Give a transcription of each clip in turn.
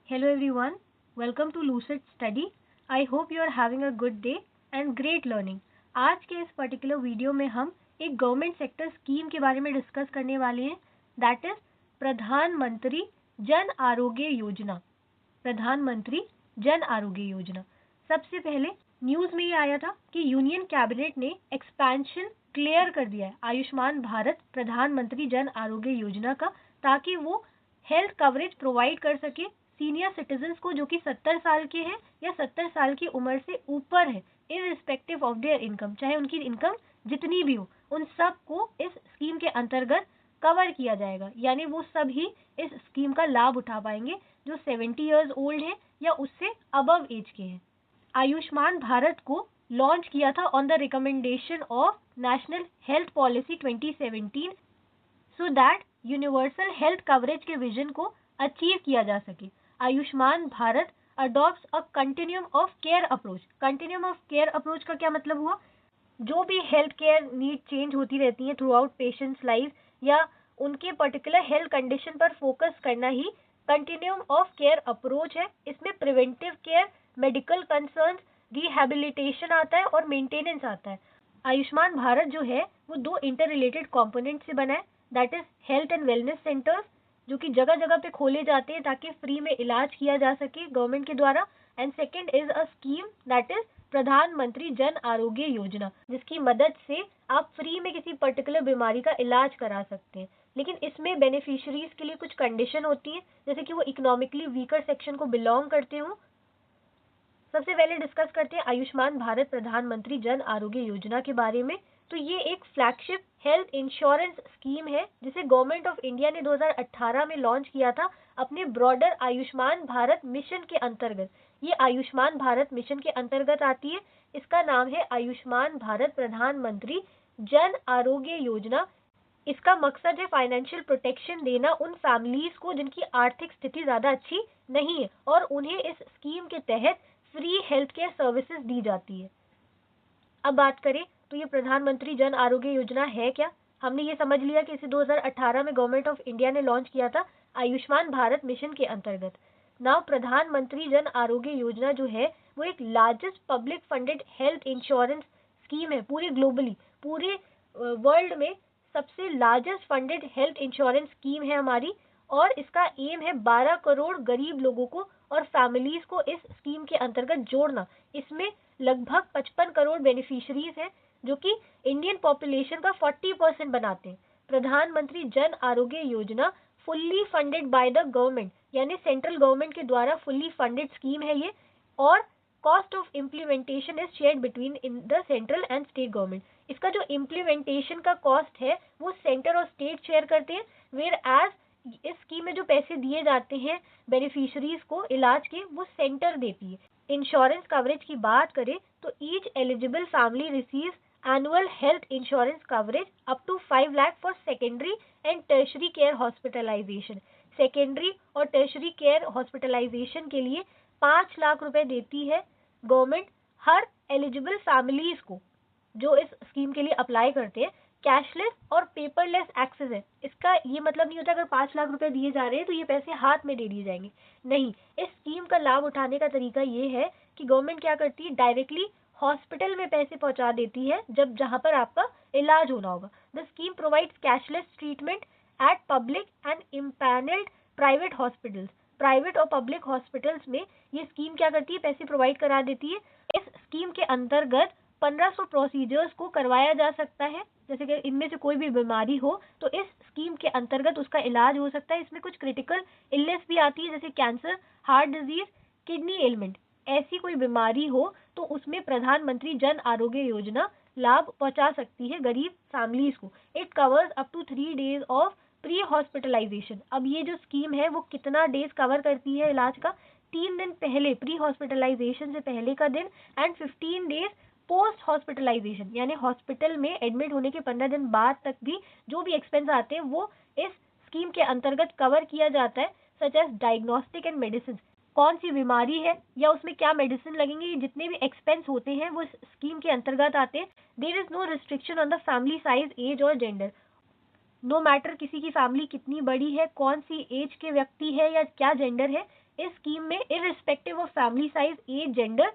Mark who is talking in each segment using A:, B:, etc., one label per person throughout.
A: Hello everyone, welcome to Lucid Study. I hope you are having a good day and great learning. आज के इस particular video में हम एक government sector scheme के बारे में डिस्कस करने वाले हैं, दैट इज प्रधानमंत्री जन आरोग्य योजना। प्रधानमंत्री जन आरोग्य योजना। सबसे पहले न्यूज में ये आया था कि यूनियन कैबिनेट ने एक्सपेंशन क्लियर कर दिया है आयुष्मान भारत प्रधानमंत्री जन आरोग्य योजना का, ताकि वो हेल्थ कवरेज प्रोवाइड कर सके सीनियर सिटीजन्स को जो कि 70 साल के हैं या 70 साल की उम्र से ऊपर है, इररिस्पेक्टिव ऑफ देयर इनकम, चाहे उनकी इनकम जितनी भी हो, उन सब को इस स्कीम के अंतर्गत कवर किया जाएगा। यानी वो सब ही इस स्कीम का लाभ उठा पाएंगे जो 70 इयर्स ओल्ड है या उससे अबव एज के हैं। आयुष्मान भारत को लॉन्च किया था on the recommendation of national health policy 2017 so that universal health coverage के विजन को अचीव किया जा सके। Ayushman Bharat adopts a continuum of care approach. Continuum of care approach का क्या मतलब हुआ? जो भी हेल्थ केयर नीड चेंज होती रहती है थ्रू आउट पेशेंट्स लाइफ या उनके पर्टिकुलर हेल्थ कंडीशन पर फोकस करना ही कंटिन्यूम ऑफ केयर अप्रोच है। इसमें preventive care, medical concerns, rehabilitation आता है और मेंटेनेंस आता है। आयुष्मान भारत जो है वो दो इंटर रिलेटेड कॉम्पोनेंट से बना है, that is health and wellness centres जो कि जगह जगह पे खोले जाते हैं ताकि फ्री में इलाज किया जा सके गवर्नमेंट के द्वारा। And second is a scheme that is प्रधानमंत्री जन आरोग्य योजना, जिसकी मदद से आप फ्री में किसी पर्टिकुलर बीमारी का इलाज करा सकते हैं। लेकिन इसमें बेनिफिशियरीज के लिए कुछ कंडीशन होती है, जैसे कि वो इकोनॉमिकली वीकर सेक्शन को बिलोंग करते हो। सबसे पहले डिस्कस करते हैं आयुष्मान भारत प्रधानमंत्री जन आरोग्य योजना के बारे में। तो ये एक फ्लैगशिप हेल्थ इंश्योरेंस स्कीम है जिसे गवर्नमेंट ऑफ इंडिया ने 2018 में लॉन्च किया था अपने ब्रॉडर आयुष्मान भारत मिशन के अंतर्गत। ये आयुष्मान भारत मिशन के अंतर्गत आती है। इसका नाम है आयुष्मान भारत प्रधानमंत्री जन आरोग्य योजना। इसका मकसद है फाइनेंशियल प्रोटेक्शन देना उन फैमिलीज को जिनकी आर्थिक स्थिति ज्यादा अच्छी नहीं है और उन्हें इस स्कीम के तहत फ्री हेल्थ केयर सर्विसेज दी जाती है। अब बात करें तो ये प्रधानमंत्री जन आरोग्य योजना है क्या। हमने ये समझ लिया कि इसे 2018 में गवर्नमेंट ऑफ इंडिया ने लॉन्च किया था आयुष्मान भारत मिशन के अंतर्गत। नाउ प्रधानमंत्री जन आरोग्य योजना जो है वो एक largest public funded health insurance scheme है पूरे ग्लोबली, पूरे वर्ल्ड में सबसे largest funded health insurance scheme है हमारी। और इसका एम है 12 करोड़ गरीब लोगों को और फैमिलीज को इस स्कीम के अंतर्गत जोड़ना। इसमें लगभग 55 करोड़ बेनिफिशरीज हैं जो कि इंडियन पॉपुलेशन का 40% बनाते हैं। प्रधानमंत्री जन आरोग्य योजना fully funded by the government, यानी सेंट्रल गवर्नमेंट के द्वारा फुल्ली फंडेड स्कीम है ये। और cost of implementation is shared between in the central and state government. इसका जो इम्प्लीमेंटेशन का कॉस्ट है वो सेंटर और स्टेट शेयर करते हैं, वेयर एज इस स्कीम में जो पैसे दिए जाते हैं बेनिफिशरीज को इलाज के वो सेंटर देती है। इंश्योरेंस कवरेज की बात करें तो each eligible family receives annual health insurance coverage up to 5 lakh for secondary and tertiary care hospitalization. Secondary और टर्शरी केयर हॉस्पिटलाइजेशन के लिए 5 लाख रुपए देती है गवर्नमेंट हर एलिजिबल फैमिलीज को जो इस स्कीम के लिए अप्लाई करते हैं। कैशलेस और पेपरलेस एक्सेस है। इसका ये मतलब नहीं होता अगर 5 लाख रुपए दिए जा रहे हैं तो ये पैसे हाथ में दे दिए जाएंगे, नहीं। इस स्कीम का लाभ उठाने का तरीका ये है कि गवर्नमेंट क्या करती है, डायरेक्टली हॉस्पिटल में पैसे पहुंचा देती है जब जहां पर आपका इलाज होना होगा। The scheme provides cashless treatment at public and empanelled private hospitals. Private और पब्लिक हॉस्पिटल्स में ये स्कीम क्या करती है, पैसे प्रोवाइड करा देती है। इस स्कीम के अंतर्गत 1500 प्रोसीजर्स को करवाया जा सकता है। जैसे कि इनमें से कोई भी बीमारी हो तो इस स्कीम के अंतर्गत उसका इलाज हो सकता है। इसमें कुछ क्रिटिकल इलनेस भी आती है जैसे cancer, heart disease, kidney element. ऐसी कोई बीमारी हो तो उसमें प्रधानमंत्री जन आरोग्य योजना लाभ पहुंचा सकती है गरीब फैमिलीज को। It covers up to 3 days of pre hospitalization. अब ये जो स्कीम है वो कितना डेज कवर करती है इलाज का, 3 दिन पहले प्री हॉस्पिटलाइजेशन से पहले का दिन एंड 15 डेज पोस्ट हॉस्पिटलाइजेशन, यानी हॉस्पिटल में एडमिट होने के 15 दिन बाद तक भी जो भी एक्सपेंस आते हैं वो इस स्कीम के अंतर्गत कवर किया जाता है, such as diagnostic and medicine. कौन सी बीमारी है या उसमें क्या मेडिसिन लगेंगे, जितने भी एक्सपेंस होते हैं वो इस स्कीम के अंतर्गत आते हैं। There is no restriction on the family size, age और जेंडर। नो मैटर किसी की फैमिली कितनी बड़ी है, कौन सी एज के व्यक्ति है या क्या जेंडर है, इस स्कीम में irrespective of family size, age, gender,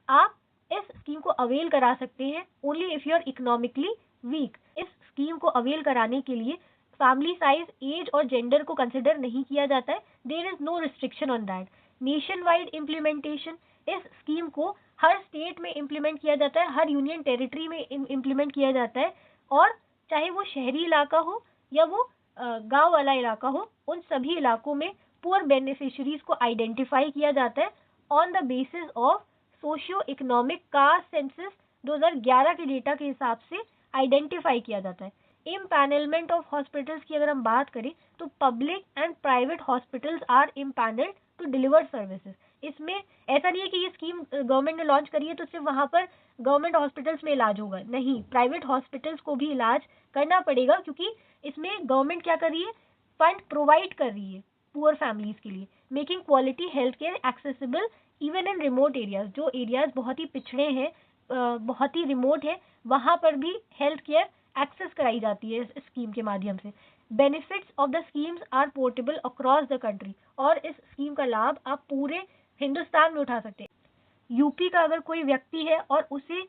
A: आप इस स्कीम को अवेल करा सकते हैं only if you are economically weak. इस स्कीम को अवेल कराने के लिए फैमिली साइज, एज और जेंडर को कंसिडर नहीं किया जाता है। There is no restriction on that. Nationwide implementation, इस स्कीम को हर स्टेट में इम्प्लीमेंट किया जाता है, हर यूनियन टेरिटरी में इम्प्लीमेंट किया जाता है, और चाहे वो शहरी इलाका हो या वो गांव वाला इलाका हो, उन सभी इलाकों में पुअर बेनिफिशरीज को आइडेंटिफाई किया जाता है on the basis of socio economic caste census 2011 के डेटा के हिसाब से आइडेंटिफाई किया जाता है। इम्पैनलमेंट ऑफ हॉस्पिटल्स की अगर हम बात करें तो public and private hospitals are empanelled to deliver services. इसमें ऐसा नहीं है कि ये स्कीम गवर्नमेंट ने लॉन्च करी है तो सिर्फ वहां पर गवर्नमेंट हॉस्पिटल्स में इलाज होगा, नहीं, प्राइवेट हॉस्पिटल्स को भी इलाज करना पड़ेगा, क्योंकि इसमें गवर्नमेंट क्या कर रही है, फंड प्रोवाइड कर रही है पुअर फैमिलीज के लिए, making quality health care accessible even in remote areas. जो एरियाज बहुत ही पिछड़े हैं, बहुत ही रिमोट है, वहां पर भी हेल्थ केयर एक्सेस कराई जाती है इस स्कीम के माध्यम से। Benefits of the schemes are portable across the country, और इस स्कीम का लाभ आप पूरे हिंदुस्तान में उठा सकते हैं। यूपी का अगर कोई व्यक्ति है और उसे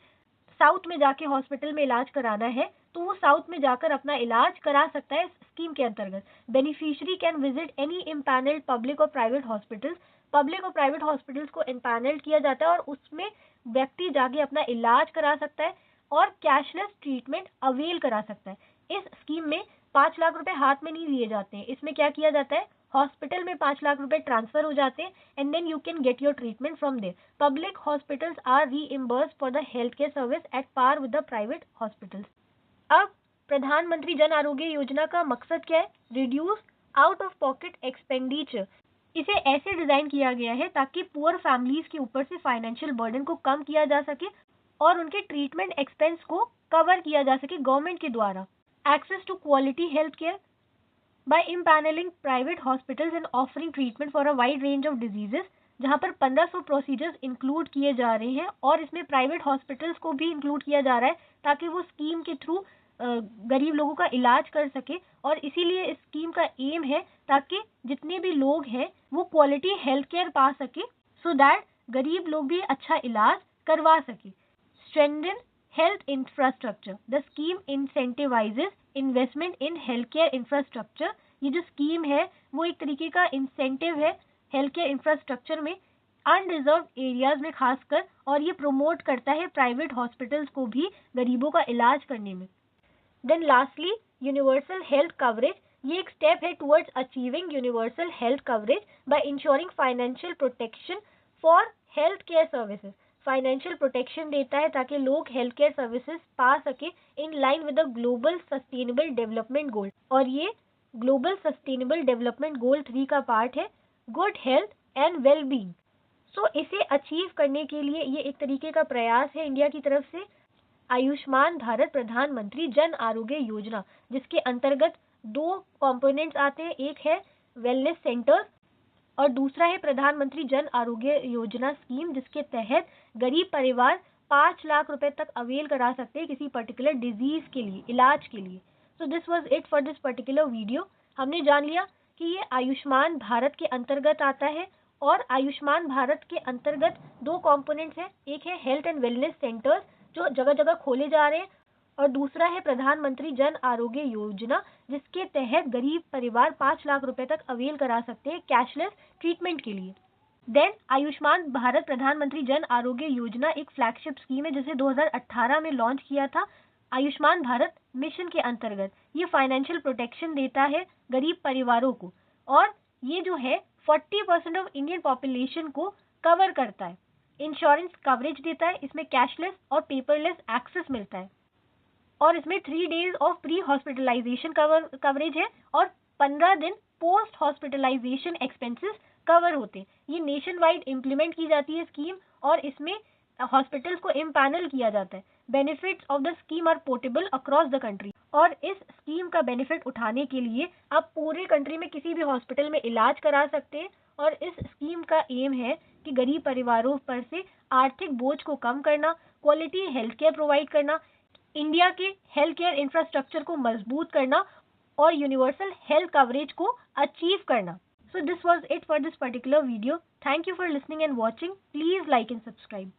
A: साउथ में जाके हॉस्पिटल में इलाज कराना है तो वो साउथ में जाकर अपना इलाज करा सकता है इस स्कीम के अंतर्गत। Beneficiary can visit any empanelled public और प्राइवेट हॉस्पिटल्स, पब्लिक और प्राइवेट हॉस्पिटल्स को इम्पैनल्ड किया जाता है और उसमें व्यक्ति जाके अपना इलाज करा सकता है और कैशलेस ट्रीटमेंट अवेल करा सकता है। इस स्कीम में 5 लाख रुपए हाथ में नहीं दिए जाते हैं। इसमें क्या किया जाता है, हॉस्पिटल में 5 लाख रुपए ट्रांसफर हो जाते हैं and then you can get your treatment from there. Public hospitals are reimbursed for the health care service at par with the private hospitals. अब प्रधानमंत्री जन आरोग्य योजना का मकसद क्या है, reduce out of pocket expenditure. इसे ऐसे डिजाइन किया गया है ताकि पुअर फैमिलीज के ऊपर से फाइनेंशियल बर्डन को कम किया जा सके और उनके ट्रीटमेंट एक्सपेंस को कवर किया जा सके गवर्नमेंट के द्वारा। Access to quality health care by impaneling private hospitals and offering treatment for a wide range of diseases, जहाँ पर 1500 प्रोसीजर्स इंक्लूड किए जा रहे हैं और इसमें प्राइवेट हॉस्पिटल्स को भी इंक्लूड किया जा रहा है ताकि वो स्कीम के थ्रू गरीब लोगों का इलाज कर सके। और इसीलिए इस स्कीम का एम है ताकि जितने भी लोग हैं वो क्वालिटी हेल्थ केयर पा सके, सो दैट गरीब लोग भी अच्छा इलाज करवा सके। Strengthen health infrastructure, the scheme incentivizes investment in health care infrastructure. ये जो स्कीम है वो एक तरीके का इंसेंटिव है हेल्थ केयर इंफ्रास्ट्रक्चर में, अनरिजर्व एरियाज में खासकर, और ये प्रमोट करता है प्राइवेट हॉस्पिटल्स को भी गरीबों का इलाज करने में। Then lastly universal health coverage, ये एक स्टेप है towards achieving universal health coverage by insuring financial protection for health care services. Financial protection देता है ताकि लोग हेल्थ केयर सर्विसेज पा सके in line with the global sustainable development goal, और ये ग्लोबल सस्टेनेबल डेवलपमेंट गोल 3 का पार्ट है, good health and well being. So इसे अचीव करने के लिए ये एक तरीके का प्रयास है इंडिया की तरफ से आयुष्मान भारत प्रधानमंत्री जन आरोग्य योजना, जिसके अंतर्गत 2 कंपोनेंट्स आते हैं, एक है वेलनेस सेंटर्स और दूसरा है प्रधानमंत्री जन आरोग्य योजना स्कीम, जिसके तहत गरीब परिवार 5 लाख रुपए तक अवेल करा सकते हैं किसी पर्टिकुलर डिजीज के लिए, इलाज के लिए। So this was it for this particular video. हमने जान लिया कि ये आयुष्मान भारत के अंतर्गत आता है और आयुष्मान भारत के अंतर्गत 2 कंपोनेंट्स हैं, एक है हेल्थ एंड वेलनेस सेंटर्स जो जगह जगह खोले जा रहे हैं और दूसरा है प्रधानमंत्री जन आरोग्य योजना, जिसके तहत गरीब परिवार 5 लाख रुपए तक अवेल करा सकते हैं कैशलेस ट्रीटमेंट के लिए। देन आयुष्मान भारत प्रधानमंत्री जन आरोग्य योजना एक फ्लैगशिप स्कीम है जिसे 2018 में लॉन्च किया था आयुष्मान भारत मिशन के अंतर्गत। ये फाइनेंशियल प्रोटेक्शन देता है गरीब परिवारों को और ये जो है 40% ऑफ इंडियन पॉपुलेशन को कवर करता है, इंश्योरेंस कवरेज देता है, इसमें कैशलेस और पेपरलेस एक्सेस मिलता है और इसमें 3 days of pre hospitalization coverage है और 15 दिन पोस्ट हॉस्पिटलाइजेशन एक्सपेंसेस कवर होते हैं। ये नेशन वाइड इम्प्लीमेंट की जाती है स्कीम और इसमें हॉस्पिटल्स को इम्पैनल किया जाता है। Benefits of the scheme are portable across the country, और इस स्कीम का बेनिफिट उठाने के लिए आप पूरे कंट्री में किसी भी हॉस्पिटल में इलाज करा सकते हैं और इस स्कीम का एम है कि गरीब परिवारों पर से आर्थिक बोझ को कम करना, क्वालिटी हेल्थ केयर प्रोवाइड करना, इंडिया के हेल्थ केयर इंफ्रास्ट्रक्चर को मजबूत करना और यूनिवर्सल हेल्थ कवरेज को अचीव करना। So this was it for this particular video. Thank you for listening and watching. Please like and subscribe.